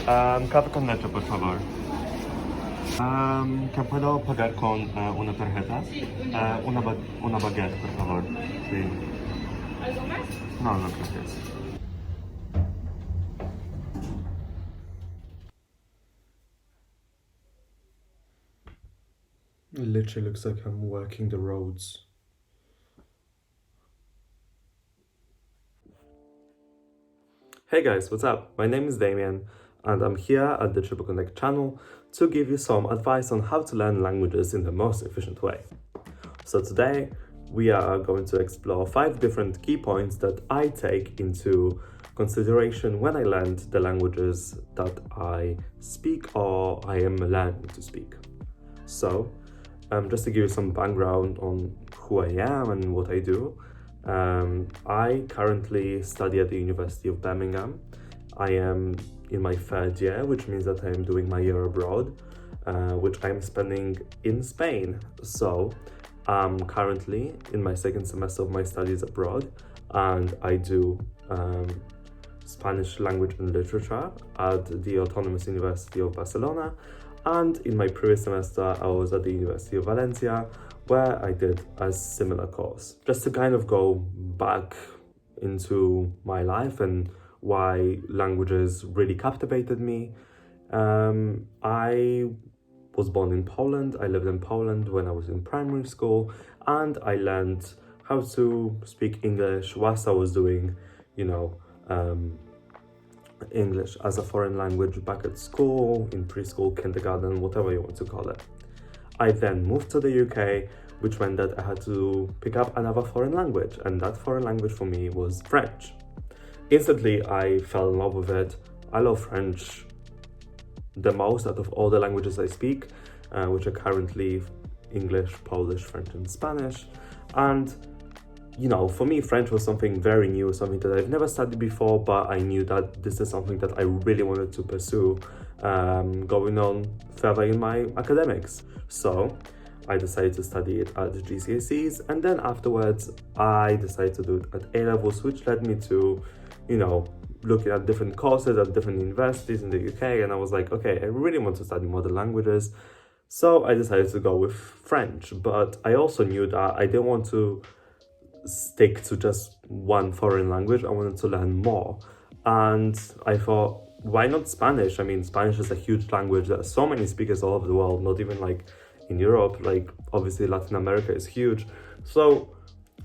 Café con leche, por favor. ¿Que puedo pagar con una tarjeta? Una baguette, por favor. Sí. ¿Algo más? No, no, gracias. It literally looks like I'm working the roads. Hey guys, what's up? My name is Damian and I'm here at the TripleConnect channel to give you some advice on how to learn languages in the most efficient way. So today we are going to explore 5 different key points that I take into consideration when I learn the languages that I speak or I am learning to speak. So just to give you some background on who I am and what I do, I currently study at the University of Birmingham. I am in my 3rd year, which means that I am doing my year abroad, which I'm spending in Spain. So I'm currently in my 2nd semester of my studies abroad, and I do Spanish language and literature at the Autonomous University of Barcelona. And in my previous semester, I was at the University of Valencia, where I did a similar course. Just to kind of go back into my life and why languages really captivated me. I was born in Poland. I lived in Poland when I was in primary school, and I learned how to speak English whilst I was doing, English as a foreign language back at school, in preschool, kindergarten, whatever you want to call it. I then moved to the UK, which meant that I had to pick up another foreign language, and that foreign language for me was French. Instantly, I fell in love with it. I love French the most out of all the languages I speak, which are currently English, Polish, French, and Spanish. And for me, French was something very new, something that I've never studied before, but I knew that this is something that I really wanted to pursue going on further in my academics. So I decided to study it at GCSEs, and then afterwards I decided to do it at A-levels, which led me to, looking at different courses at different universities in the UK, and I was like, okay, I really want to study modern languages. So I decided to go with French, but I also knew that I didn't want to stick to just one foreign language. I wanted to learn more, and I thought, why not Spanish? I mean, Spanish is a huge language. There are so many speakers all over the world, not even like in Europe, like obviously Latin America is huge. So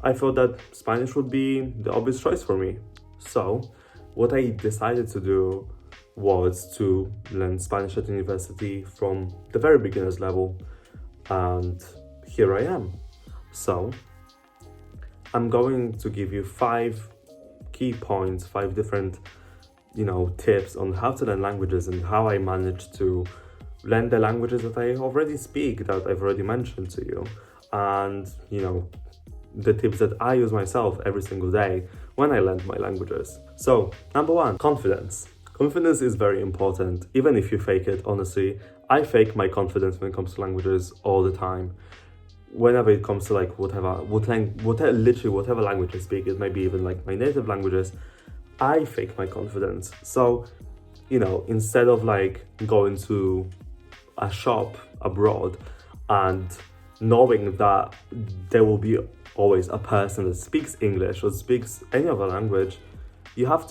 I thought that Spanish would be the obvious choice for me. So what I decided to do was to learn Spanish at university from the very beginner's level, and here I am. So I'm going to give you 5 key points, 5 different, tips on how to learn languages and how I managed to learn the languages that I already speak, that I've already mentioned to you. And, the tips that I use myself every single day when I learn my languages. So, number 1, confidence. Confidence is very important, even if you fake it, honestly. I fake my confidence when it comes to languages all the time. Whenever it comes to like whatever language I speak, it may be even like my native languages, I fake my confidence. So, instead of like going to a shop abroad and knowing that there will be always a person that speaks English or speaks any other language, I have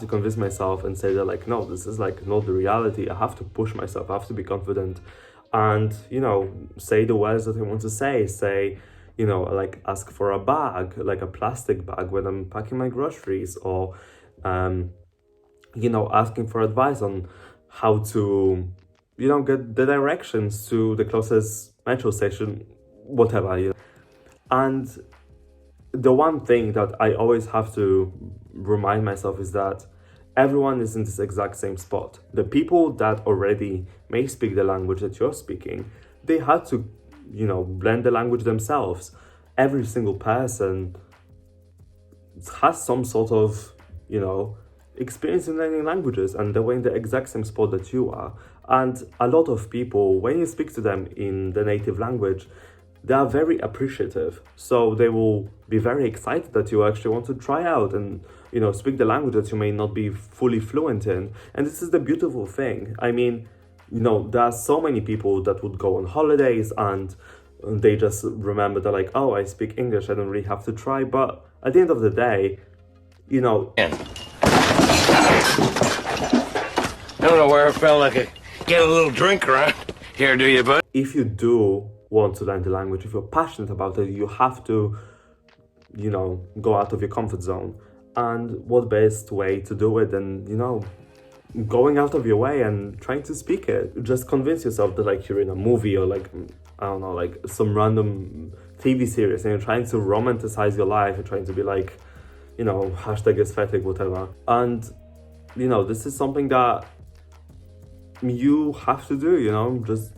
to convince myself and say that like, no, this is like not the reality. I have to push myself, I have to be confident and, say the words that I want to say, like ask for a bag, like a plastic bag when I'm packing my groceries, or, asking for advice on how to, get the directions to the closest metro station, whatever. And the one thing that I always have to remind myself is that everyone is in this exact same spot. The people that already may speak the language that you're speaking, they had to, learn the language themselves. Every single person has some sort of, experience in learning languages, and they're in the exact same spot that you are. And a lot of people, when you speak to them in the native language, they are very appreciative. So they will be very excited that you actually want to try out and speak the language that you may not be fully fluent in. And this is the beautiful thing. I mean, there are so many people that would go on holidays and they just remember that, like, oh, I speak English, I don't really have to try. But at the end of the day, I don't know where I felt like I get a little drink around here, do you, bud? if you do want to learn the language, if you're passionate about it, you have to, go out of your comfort zone. And what best way to do it than, going out of your way and trying to speak it? Just convince yourself that, like, you're in a movie or, like, I don't know, like some random TV series, and you're trying to romanticize your life. You're trying to be like, hashtag aesthetic, whatever. And, this is something that you have to do, just.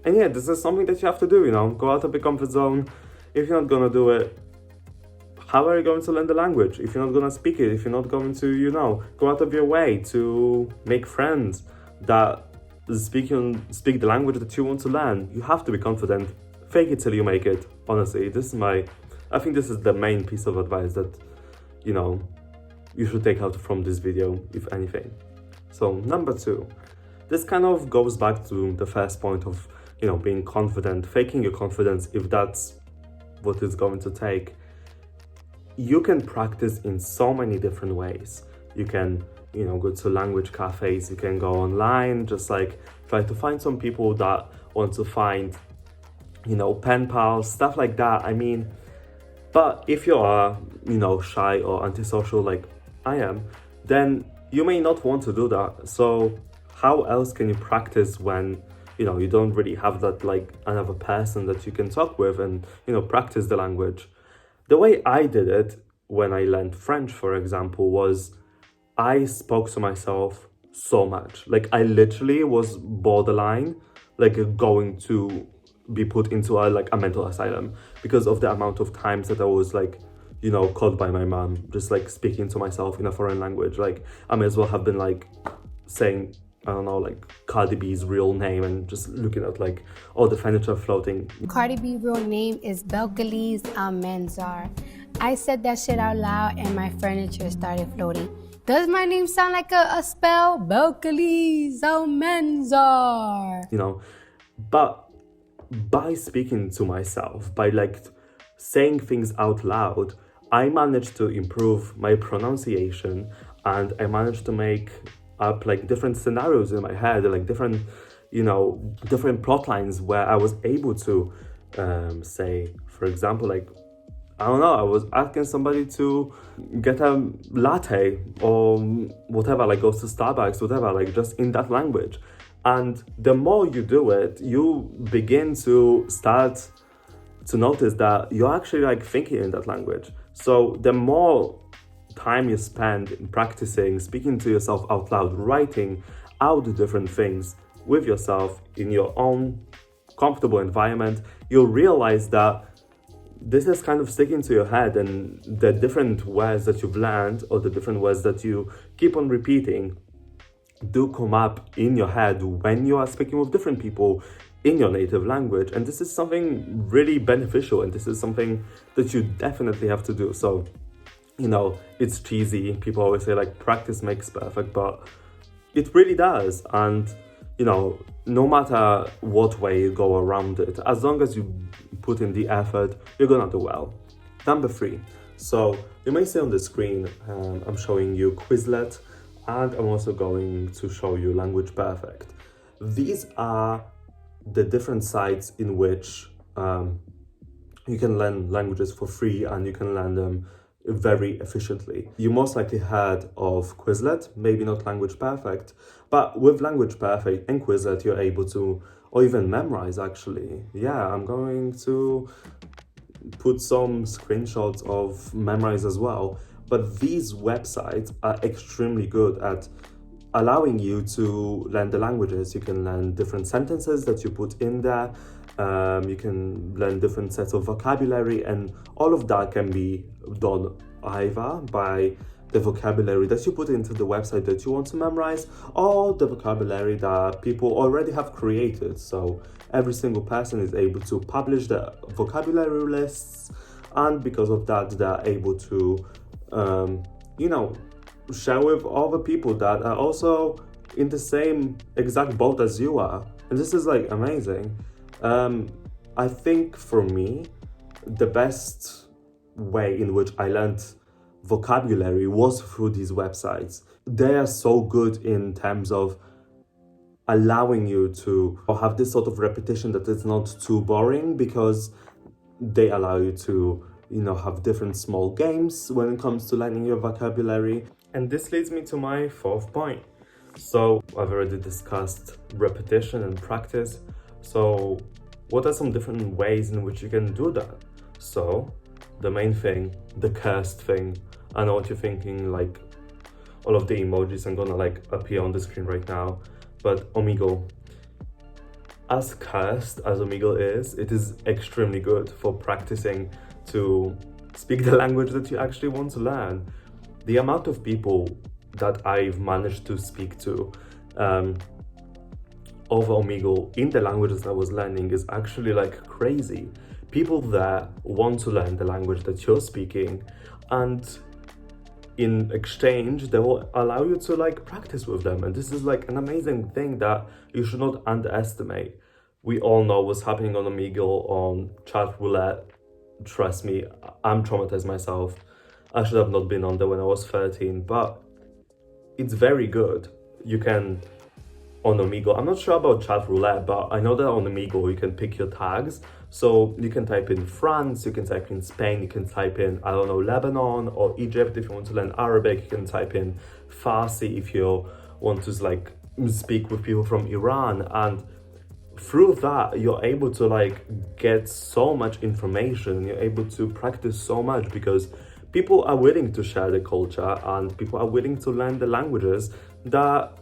And yeah, this is something that you have to do, go out of your comfort zone. If you're not gonna do it, how are you going to learn the language? If you're not gonna speak it, if you're not going to, go out of your way to make friends that speak the language that you want to learn, you have to be confident. Fake it till you make it. Honestly, I think this is the main piece of advice that, you should take out from this video, if anything. So number 2, this kind of goes back to the first point of, being confident, faking your confidence, if that's what it's going to take. You can practice in so many different ways. You can, go to language cafes, you can go online, just like try to find some people that want to find, pen pals, stuff like that. I mean, but if you are, shy or antisocial like I am, then you may not want to do that. So how else can you practice when, you don't really have that, like, another person that you can talk with and, practice the language? The way I did it when I learned French, for example, was I spoke to myself so much. Like, I literally was borderline, like, going to be put into a mental asylum because of the amount of times that I was, like, called by my mom, just, like, speaking to myself in a foreign language. Like, I may as well have been, like, saying, I don't know, like, Cardi B's real name and just looking at, like, all the furniture floating. Cardi B's real name is Belcalis Almanzar. I said that shit out loud and my furniture started floating. Does my name sound like a spell? Belcalis Almanzar. But by speaking to myself, by, like, saying things out loud, I managed to improve my pronunciation, and I managed to make up, like, different scenarios in my head, like different plot lines where I was able to say, for example, like, I don't know, I was asking somebody to get a latte or whatever, like, goes to Starbucks, whatever, like, just in that language. And the more you do it, you begin to start to notice that you're actually, like, thinking in that language. So the more time you spend in practicing, speaking to yourself out loud, writing out different things with yourself in your own comfortable environment, you'll realize that this is kind of sticking to your head, and the different words that you've learned or the different words that you keep on repeating do come up in your head when you are speaking with different people in your native language. And this is something really beneficial, and this is something that you definitely have to do. So, it's cheesy. People always say, like, practice makes perfect, but it really does. And, no matter what way you go around it, as long as you put in the effort, you're gonna do well. Number 3. So you may see on the screen, I'm showing you Quizlet, and I'm also going to show you Language Perfect. These are the different sites in which you can learn languages for free, and you can learn them very efficiently. You most likely heard of Quizlet, maybe not Language Perfect, but with Language Perfect and Quizlet, you're able to, or even Memorize, actually. Yeah, I'm going to put some screenshots of Memorize as well. But these websites are extremely good at allowing you to learn the languages. You can learn different sentences that you put in there. You can learn different sets of vocabulary, and all of that can be done either by the vocabulary that you put into the website that you want to memorize, or the vocabulary that people already have created. So every single person is able to publish the vocabulary lists and because of that they're able to you know, share with other people that are also in the same exact boat as you are. And this is like amazing. I think for me, the best way in which I learned vocabulary was through these websites. They are so good in terms of allowing you to have this sort of repetition that is not too boring, because they allow you to, you know, have different small games when it comes to learning your vocabulary. And this leads me to my fourth point. So I've already discussed repetition and practice. So what are some different ways in which you can do that? So the main thing, the cursed thing. I know what you're thinking, like all of the emojis are gonna like appear on the screen right now, but Omegle. As cursed as Omegle is, it is extremely good for practicing to speak the language that you actually want to learn. The amount of people that I've managed to speak to over Omegle in the languages I was learning is actually like crazy. People there want to learn the language that you're speaking, and in exchange they will allow you to like practice with them. And this is like an amazing thing that you should not underestimate. We all know what's happening on Omegle, on chat roulette. Trust me, I'm traumatized myself. I should have not been on there when I was 13, but it's very good. You can, on Omegle, I'm not sure about chat roulette, but I know that on Omegle you can pick your tags. So you can type in France, you can type in Spain, you can type in, I don't know, Lebanon or Egypt. If you want to learn Arabic, you can type in Farsi if you want to like speak with people from Iran. And through that, you're able to like get so much information, you're able to practice so much, because people are willing to share the culture and people are willing to learn the languages that,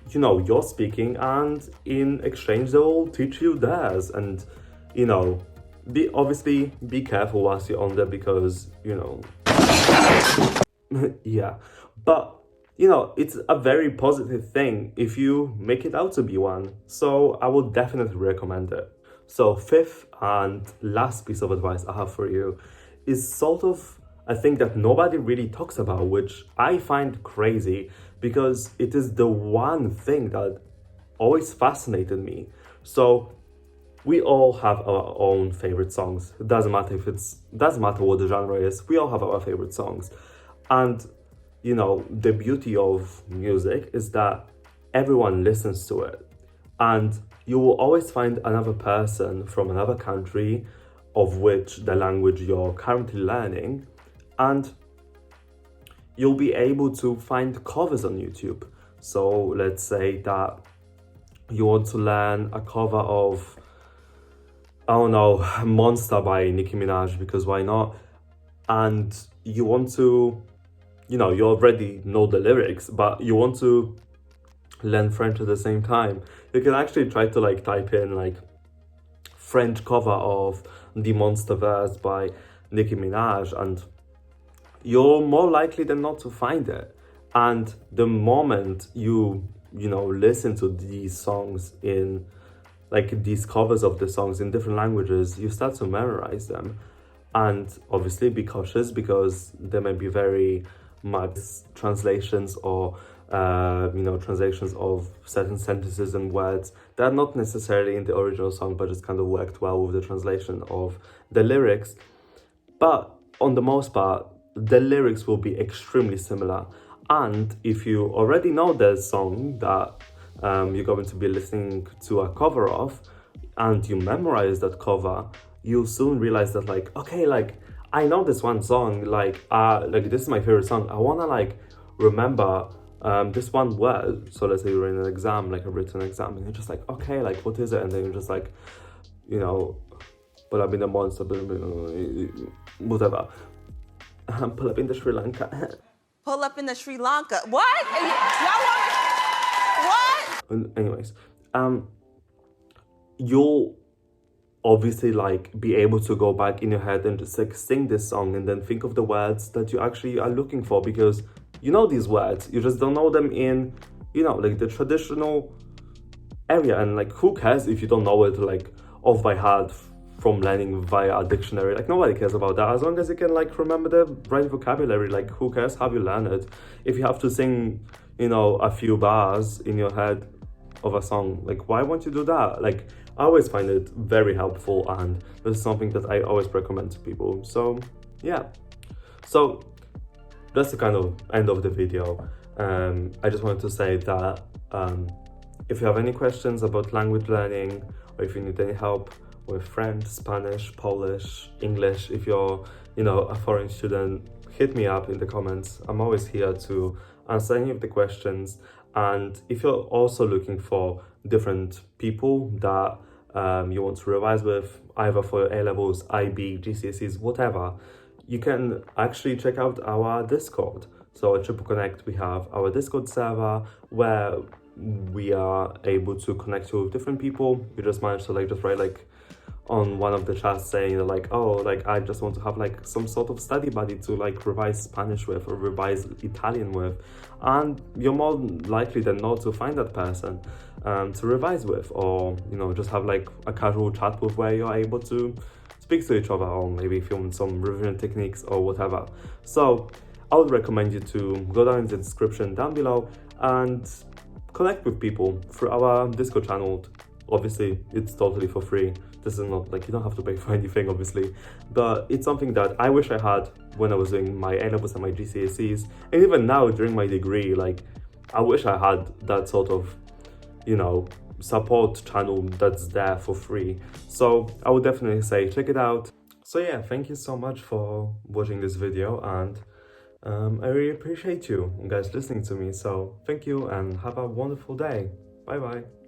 you know, you're speaking, and in exchange they will teach you theirs. And, you know, be careful whilst you're on there, because, you know, yeah, but you know, it's a very positive thing if you make it out to be one. So I would definitely recommend it. So fifth and last piece of advice I have for you is sort of a thing that nobody really talks about, which I find crazy because it is the one thing that always fascinated me. So we all have our own favorite songs. It doesn't matter what the genre is. We all have our favorite songs. And you know, the beauty of music is that everyone listens to it, and you will always find another person from another country of which the language you're currently learning, and you'll be able to find covers on YouTube. So let's say that you want to learn a cover of, I don't know, Monster by Nicki Minaj, because why not? And you want to, you know, you already know the lyrics, but you want to learn French at the same time. You can actually try to like type in like French cover of the Monster verse by Nicki Minaj, and you're more likely than not to find it. And the moment you know, listen to these songs in like these covers of the songs in different languages, you start to memorize them. And obviously be cautious, because there may be very much translations or you know, translations of certain sentences and words that are not necessarily in the original song, but just kind of worked well with the translation of the lyrics. But on the most part, the lyrics will be extremely similar. And if you already know the song that you're going to be listening to a cover of, and you memorize that cover, you'll soon realize that like, okay, like I know this one song, like this is my favorite song. I wanna like remember this one word. So let's say you're in an exam, like a written exam, and you're just like, okay, like what is it? And then you're just like, you know, pull up in the monster, whatever. Pull up in the Sri Lanka. Pull up in the Sri Lanka. What? Y'all want what? Anyways, you'll obviously like be able to go back in your head and just like sing this song and then think of the words that you actually are looking for, because you know these words, you just don't know them in, you know, like the traditional area. And like, who cares if you don't know it like off by heart from learning via a dictionary. Like, nobody cares about that. As long as you can like remember the right vocabulary, like who cares how you learn it? If you have to sing, you know, a few bars in your head of a song, like why won't you do that? Like, I always find it very helpful, and this is something that I always recommend to people. So yeah, so that's the kind of end of the video. I just wanted to say that if you have any questions about language learning, or if you need any help with French, Spanish, Polish, English, if you're, you know, a foreign student, hit me up in the comments. I'm always here to answer any of the questions. And if you're also looking for different people that you want to revise with, either for your A-levels, IB, GCSEs, whatever, you can actually check out our Discord. So at TripleConnect, we have our Discord server where we are able to connect you with different people. You just manage to like just write like on one of the chats saying like, oh, like I just want to have like some sort of study buddy to like revise Spanish with or revise Italian with, and you're more likely than not to find that person to revise with, or you know, just have like a casual chat with where you're able to speak to each other, or maybe film some revision techniques or whatever. So I would recommend you to go down in the description down below and connect with people through our Discord channel. Obviously, it's totally for free. This is not like, you don't have to pay for anything, obviously, but it's something that I wish I had when I was doing my A-levels and my GCSEs, and even now during my degree. Like, I wish I had that sort of, you know, support channel that's there for free. So I would definitely say check it out. So yeah, thank you so much for watching this video, and I really appreciate you guys listening to me. So thank you and have a wonderful day. Bye bye.